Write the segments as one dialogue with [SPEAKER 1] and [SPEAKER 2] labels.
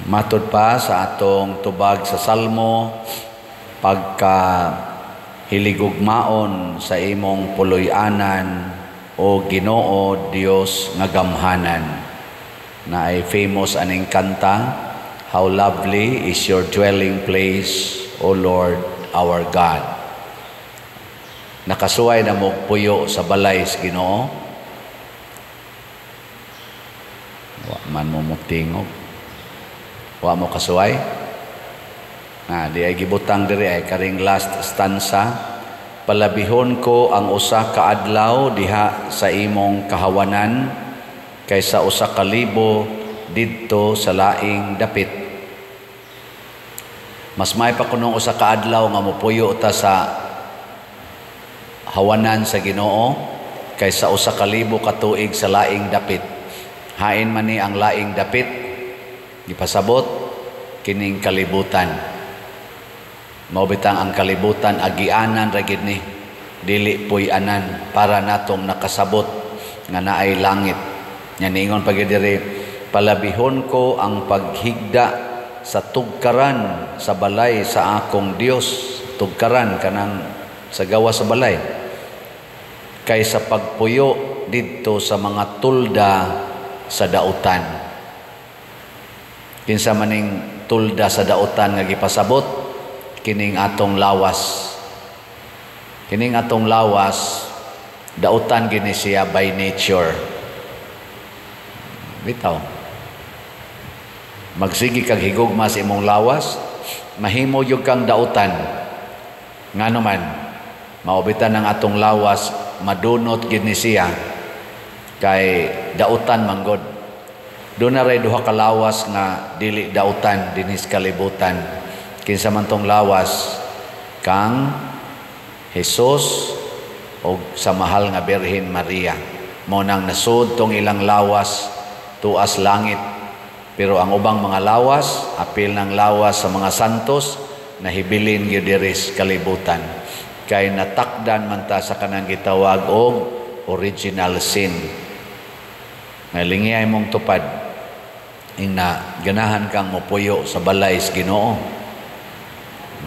[SPEAKER 1] Matud pa sa atong tubag sa Salmo, pagka hiligugmaon sa imong puloy-anan o Ginoo Dios nga gamhanan. Na ay famous aning kanta, "How lovely is your dwelling place, O Lord our God." Nakasuway na mo puyo sa balay sa Ginoo. Wa man mo mutingog. Wa mo kasuway. Di ay gibutang diri ay karing last stanza. Palabihon ko ang usa ka adlaw diha sa imong kahawanan kaysa usa ka libo didto sa laing dapit. Mas may pa kunong usa ka adlaw nga mopuyo ta sa hawanan sa Ginoo kaysa usa ka libo ka tuig sa laing dapit. Hain man ni ang laing dapit, gipasabot kining kalibutan. Mao bitang ang kalibutan agianan ra gid ni, dili puy-anan para natong nakasabot nga naay langit. Nya niingon pa gid diri, palabihon ko ang paghigda sa tugkaran sa balay sa akong Dios. Tugkaran kanang sa gawa sa balay, kaysa pagpuyo didto sa mga tulda sa dautan. Kinsa maning tulda sa dautan nga gipasabot, kining atong lawas. Kining atong lawas, dautan gini siya by nature. Bitaw. Magsigi kag higugma sa imong lawas, mahimo yug kang dautan. Ngano man, maubitan ang atong lawas, madunot gini siya kay dautan manggod. Doon na ray duha ka lawas nga dili dautan dinis kalibutan. Kinsa man tong lawas, kang Jesus o sa mahal nga Birhen Maria. Mo nang nasud tong ilang lawas tuas langit. Pero ang ubang mga lawas, apil ng lawas sa mga santos, nahibilin gyud diri sa kalibutan. Kay natakdan man ta sa kanang gitawag og original sin. Nalingiyay mong tupad, ina ganahan kang mopuyo sa balay sa Ginoo.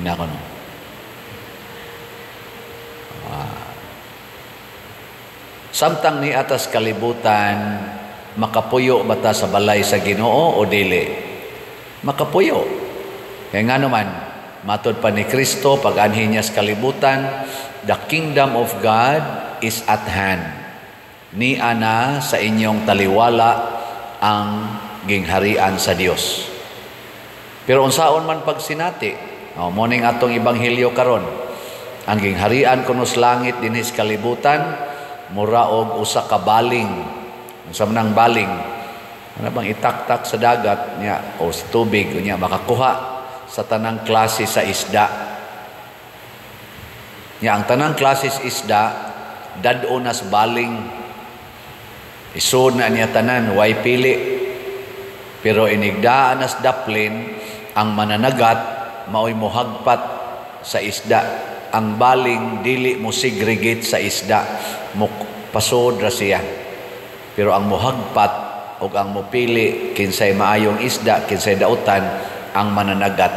[SPEAKER 1] Nako no. Samtang ni atas kalibutan, makapuyo ba ta sa balay sa Ginoo o dili? Makapuyo. Kaya nga naman, matud pa ni Kristo, pag-anhin niya sa kalibutan, the kingdom of God is at hand. Ni ana sa inyong taliwala ang gingharian sa Dios. Pero unsaon man pag sinati, morning atong ibanghilyo karon, ang gingharian kuno sa langit dinhi sa kalibutan mura og usa ka baling. Unsa man ang baling? Ano bang itaktak sa dagat niya o sa tubig niya makakuha sa tanang klase sa isda. Niya ang tanang klase sa isda dad-o na sa baling. Isud na niya tanan way pili. Pero inigdaan na sa daplin ang mananagat mao'y mohagpat sa isda. Ang baling dili mo segregate sa isda, mo pasod ra siya. Pero ang mohagpat o ang mopili kinsay maayong isda, kinsay dautan, ang mananagat.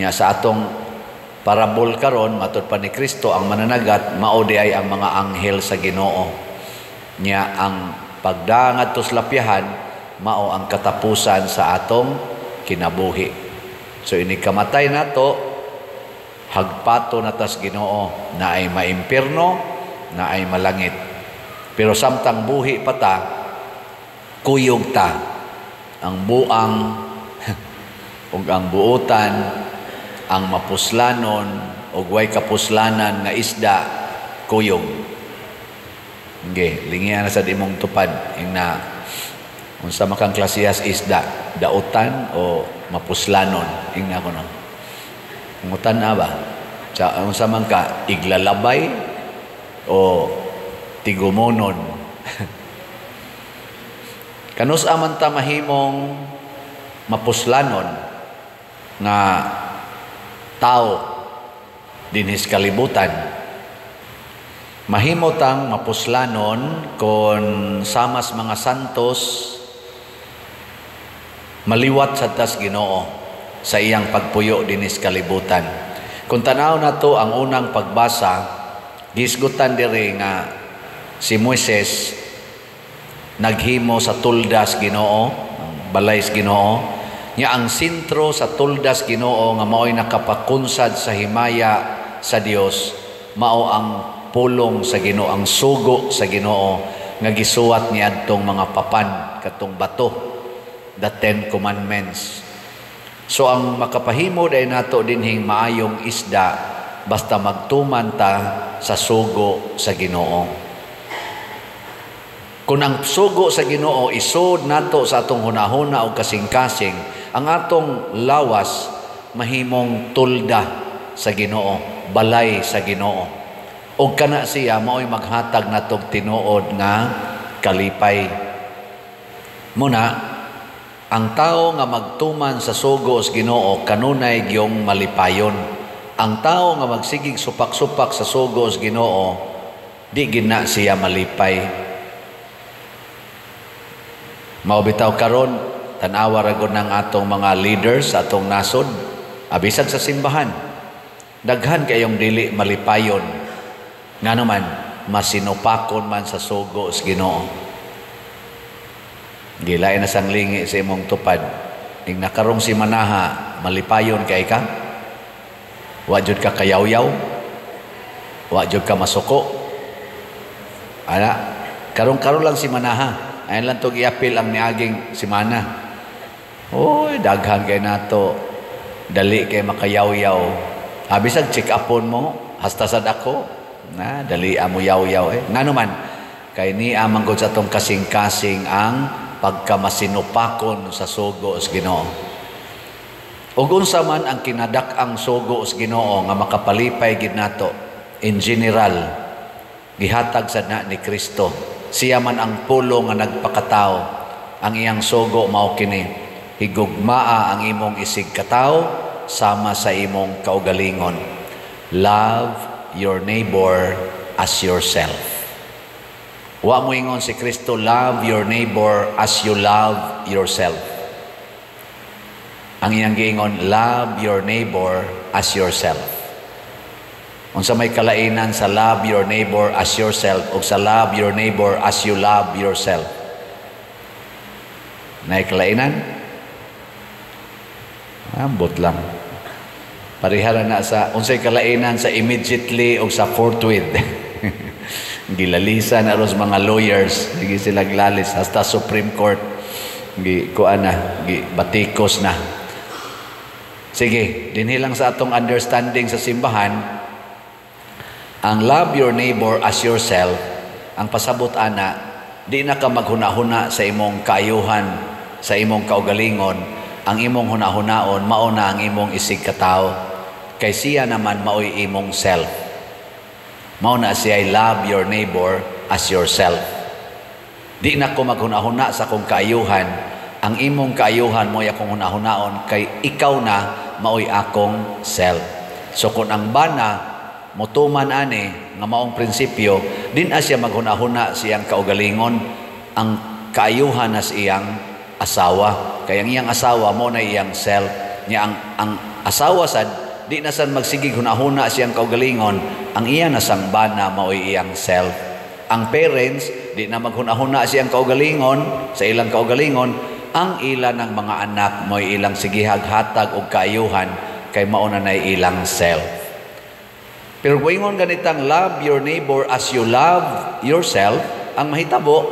[SPEAKER 1] Nya sa atong parabol karon, matud pa ni Kristo, ang mananagat mao di ay ang mga anghel sa Ginoo. Nya ang pagdangat tos lapyahan mao ang katapusan sa atong kinabuhi. So ini kamatay nato, hagpato na tas Ginoo, na ay maimpirno, na ay malangit. Pero samtang buhi pa ta, kuyog ta. Ang buang, ug ang buutan, ang mapuslanon, ug way kapuslanan nga isda, kuyog. Okay, lingihan na sa dimong tupad. Ingna, unsa makang klasiyas isda, dautan o mapuslanon. Ingna ko no. Ngutan na ba? Unsa man ka, iglalabay o tigumonon. Kanus aman ta mahimong mapuslanon nga tao dinhis kalibutan. Mahimo tang mapuslanon kon samas mga santos Maliwat sa tas Ginoo sa iyang pagpuyo dinis kalibutan. Kung tanaw na to ang unang pagbasa, gisgutan diri nga si Moises naghimo sa tuldas Ginoo, balay sa Ginoo, nya ang sentro sa tuldas Ginoo nga mao'y nakapakunsad sa himaya sa Dios, mao ang pulong sa Ginoo, ang sugo sa Ginoo nga gisuwat niadtong mga papan katong bato, the Ten Commandments. So ang makapahimo dahil nato dinhing maayong isda basta magtuman ta sa sugo sa Ginoo. Kung ang sugo sa Ginoo isod nato sa atong hunahuna o kasing-kasing, ang atong lawas mahimong tulda sa Ginoo, balay sa Ginoo. O kana siya mao'y maghatag natong tinuod nga kalipay. Muna, ang tao nga magtuman sa sugo sa Ginoo kanunay gyung malipayon. Ang tao nga magsigig supak-supak sa sugo sa Ginoo, di gina siya malipay. Mao bitaw karon tan-awa ra gud ng atong mga leaders sa atong nasod, abisag sa simbahan. Daghan kayong dili malipayon. Nganuman masinupakon man sa sugo sa Ginoo. Gilay na sang lingi sa imong tupad. Ing nakarong si manaha, malipayon kay ka. Wa jud ka kayaw-yaw. Wa jud ka masuko. Ana, karong-karong lang si manaha. Ayan lang tong iapil ang niaging si mana. Oy, daghan kay nato. Dali kay makayaw-yaw. Bisag check upon mo, hasta sad ako. Na, dali amo yaw-yaw eh. Nganuman, kay ni amang gud sa tong kasing-kasing ang pagkamasinupakon sa sugo sa Ginoo. Ug unsa man ang kinadak-ang sugo sa Ginoo nga makapalipay gid nato, in general gihatag sad na ni Kristo. Siya man ang pulo nga nagpakatao. Ang iyang sugo mao kini, higugmaa ang imong isig katawo sama sa imong kaugalingon. Love your neighbor as yourself. Wa mo ingon si Kristo, love your neighbor as you love yourself. Ang iyang giingon, love your neighbor as yourself. Unsa may kalainan sa love your neighbor as yourself o sa love your neighbor as you love yourself? Nay kalainan? Ambot lang. Parihara na sa unsay kalainan sa immediately o sa forthwith. Gilalisan aros mga lawyers, sige sila glalis hasta Supreme Court. Kuan na, batikos na. Sige, dinhi lang sa atong understanding sa simbahan, ang love your neighbor as yourself, ang pasabot ana, di na ka maghuna-huna sa imong kaayuhan, sa imong kaugalingon, ang imong hunahunaon mao na ang imong isig katawo. Kay siya naman mao'y imong self. Mao na siya love your neighbor as yourself. Di na ko maghunahuna sa akong kaayuhan. Ang imong kaayuhan mo akong hunahunaon kay ikaw na mao'y akong self. So kung ang bana mutuman ani nga maong prinsipyo, din siya maghunahuna siyang kaugalingon, ang kaayuhan na siyang asawa. Kaya ang iyang asawa mo na iyang self. Niya ang asawa sad di na san magsigig hunahuna siyang kaugalingon, ang iya na sang bana mao'y iyang self. Ang parents, di na maghunahuna siyang kaugalingon, sa ilang kaugalingon, ang ilan ng mga anak mo'y ilang sigihag-hatag o kaayuhan, kay mauna na ilang self. Pero kung ganitang love your neighbor as you love yourself, ang mahitabo,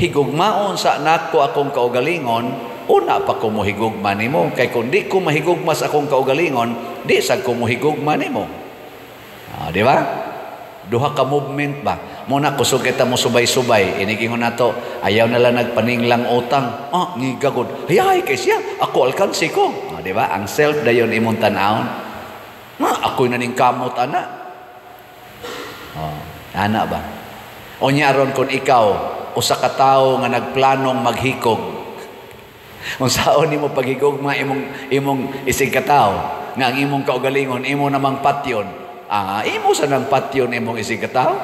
[SPEAKER 1] higugmaon sa anak ko akong kaugalingon, una pa ko mohigugma nimo. Kay kung di ko mahigugma sa akong kaugalingon, di sa ko mohigugma nimo. Di ba? Duha ka movement ba? Muna kusog kita mo subay-subay. Inigingon nato, ayaw nala nagpaninglang utang. Ngigagod. Hayay kay siya, ako alkansi ko. Di ba? Ang self dayon imong tanawon. Ako'y naning kamot ana. Ana ba? O niya aron kung ikaw, usa ka tawo nga nagplanong maghikog, unsaon nimo paghigugma imong isig katawo nga ang imong kaugalingon imo namang patyon, imo sa nang patyon imong isig katawo.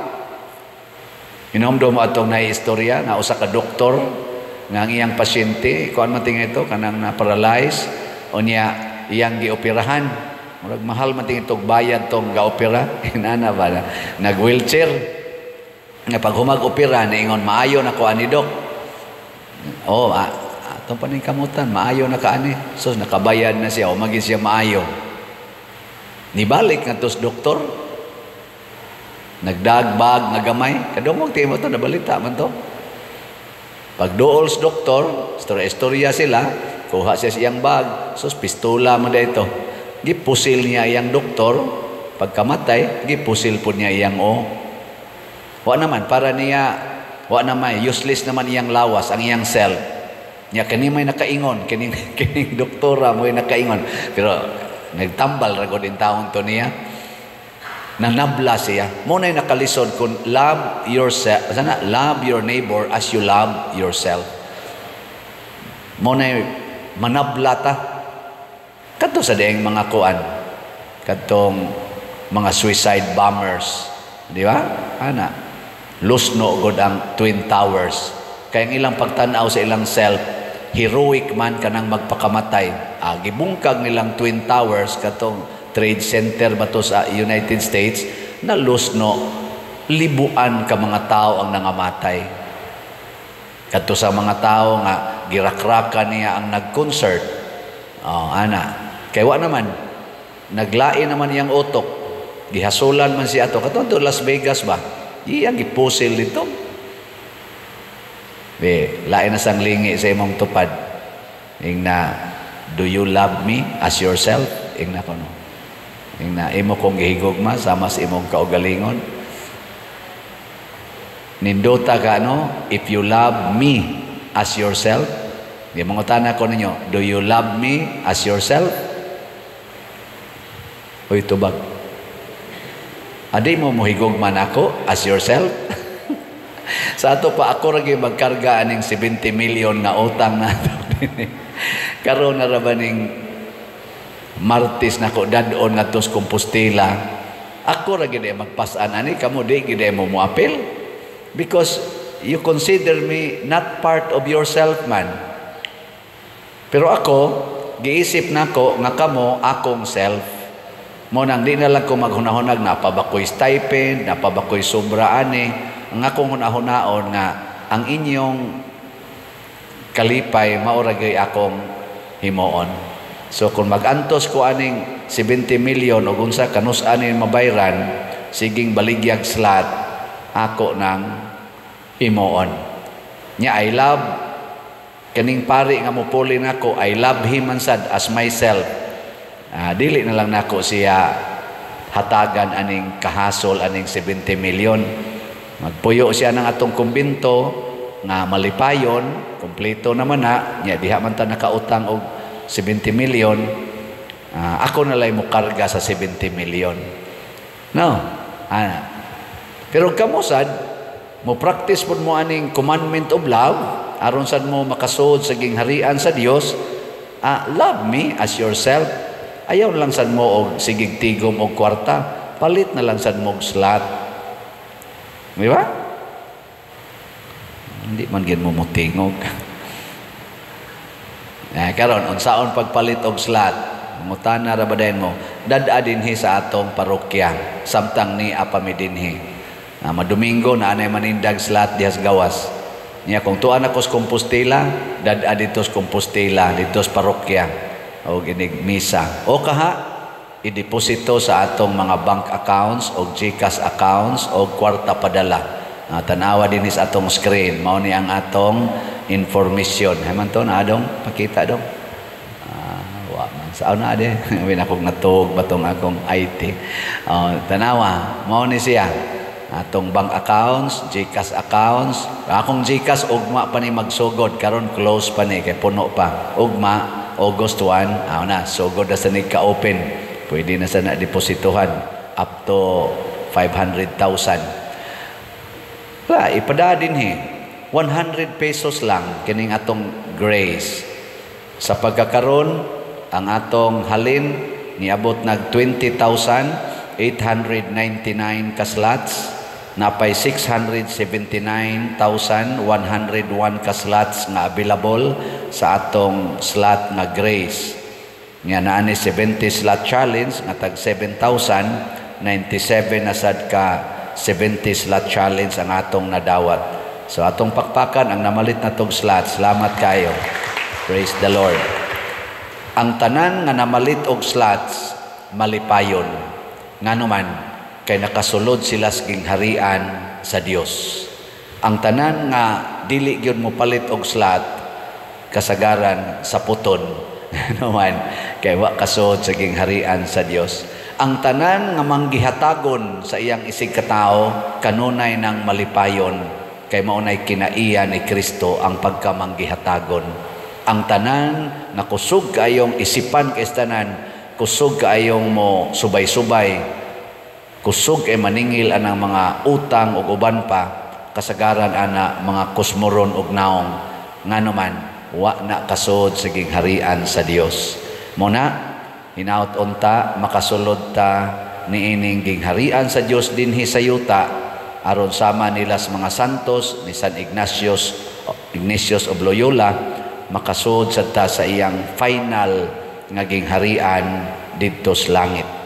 [SPEAKER 1] Inomdo mo atong naistorya na usa ka doktor nga ang iyang pasyente kuan man ting ito kanang na-paralyze o niya iyang gioperahan. Murag mahal man ting itog bayad tong gaopera. Inana ba na nag-wheelchair. Nga pag humag-opera niingon maayo na ko ani dok. Oh, atong paning kamutan maayo na kaani. So nakabayad na siya o magin siya maayo. Nibalik nga tos doktor. Nagdagbag nga gamay. Kadungog ti mo to nabalita man to. Pag duols doktor, istorya sila, kuha siya siyang bag, sus pistola mo dito. Gipusil niya iyang doktor, pagkamatay, gipusil po niya iyang Wa naman, para niya, wa naman, useless naman iyang lawas, ang iyang cell. Niya, kani may nakaingon, kining doktora mo nakaingon. Pero, nagtambal ragod din taon to niya. Nanabla siya. Muna'y nakalisod kung love yourself, love your neighbor as you love yourself. Muna'y manabla ta. Kadto sa daing mga kuan. Kadtong mga suicide bombers. Di ba? Ana. Lusno god ang Twin Towers. Kaya ang ilang pagtanaw sa ilang self, heroic man kanang magpakamatay. Gibungkag nilang Twin Towers katong Trade Center ba to sa United States na lusno libuan ka mga tao ang nangamatay. Kadto sa mga tao nga girakrakan niya ang nag-concert. Ana. Kay wa naman naglain naman iyang utok. Gihasulan man siya ato. Katong Las Vegas ba? Iyang gipusil dito. Lain na sang lingi sa imong tupad. Ing na, do you love me as yourself? Ing na ko no. Ing na, imo kong gihigugma sama sa imong kaugalingon. Nindota ka no, if you love me as yourself, di mangutana ko ninyo, do you love me as yourself? Uy, tubag. Adi mo mohigugman ako as yourself? Sa ato pa ako ragi magkarga aning 70 million na utang na ito. Karoon na rabaning Martis na ko dadon nga tos Compostela. Ako ra gid magpasan ani kamo di gid mo apel because you consider me not part of yourself man. Pero ako giisip nako nga kamo akong self. Mo nang di na lang ko maghunahunag na pa ba ko'y stipend, na pa ba ko'y sobra ani. Ang akong hunahunaon nga ang inyong kalipay mao ra gyud akong himuon. So kung magantos ko aning 70 million o unsa kanus aning mabayran, siging baligyag slot ako nang himuon. Nya I love kaning pari nga mupuli nako, I love him man sad as myself. Dili na lang nako siya hatagan aning kahasol aning 70 million. Magpuyo siya ng atong kumbinto nga malipayon, kompleto naman na, nya diha man ta nakautang og 70 million, ako na lang mo karga sa 70 million. No? Pero kamusad, mo practice po mo aning commandment of love, aron sad mo makasud sa gingharian sa Dios, love me as yourself. Ayaw lang sad mo og sigig tigom og kwarta, palit na lang sad mo og slot. Di ba? Hindi man gid mo mutingog. Karon unsaon pagpalit og slot? Mutana ra badayon mo. Dad-a dinhi sa atong parokya, samtang ni apami dinhi. Madomingo na anay manindag slot dihas gawas. Niya kung tuan ako sa Compostela, dad-a dito sa Compostela, dito sa parokya. O ginig misa. O kaha, i-deposito sa atong mga bank accounts o GCash accounts o kwarta padala. Tanawa dinhi sa atong screen. Mao ni ang atong information. Haman to na adong pakita dong. Wa man sao na ade. Win akong natug batong akong IT. Tanawa, mao ni siya. Atong bank accounts, GCash accounts. Akong GCash ugma pa ni magsugod karon close pa ni kay puno pa. Ugma August 1, na sugod na sa ka-open. Pwede na sa na-depositohan up to 500,000. Ipada din 100 pesos lang kining atong grace. Sa pagkakaroon, ang atong halin niabot nag 20,899 ka slots. napay 679,101 ka slots nga available sa atong slot nga Grace. Nga naani 70 slot challenge nga tag 7,000, 97 na sad ka 70 slot challenge ang atong nadawat. So atong pakpakan ang namalit na tong slot. Salamat kayo. Praise the Lord. Ang tanan nga namalit og slots malipayon. Nganuman kay nakasulod sila sa gingharian sa Dios. Ang tanan nga dili gyud mo palit og slot kasagaran sa puton. Naman kay wa kasud sa gingharian sa Dios. Ang tanan nga manggihatagon sa iyang isig katao kanunay ng malipayon kay maunay kinaiya ni Kristo ang pagkamanggihatagon. Ang tanan nga kusog kaayong isipan kay tanan, kusog kaayong mo subay-subay, kusog kay maningil anang mga utang ug uban pa kasagaran ana mga kusmoron ug naong nganuman wa na kasud sa gingharian sa Dios. Muna hinaut unta makasulod ta niining gingharian sa Dios dinhi sa yuta aron sama nila sa mga santos ni San Ignatius of Loyola makasud sa ta sa iyang final nga gingharian didto sa langit.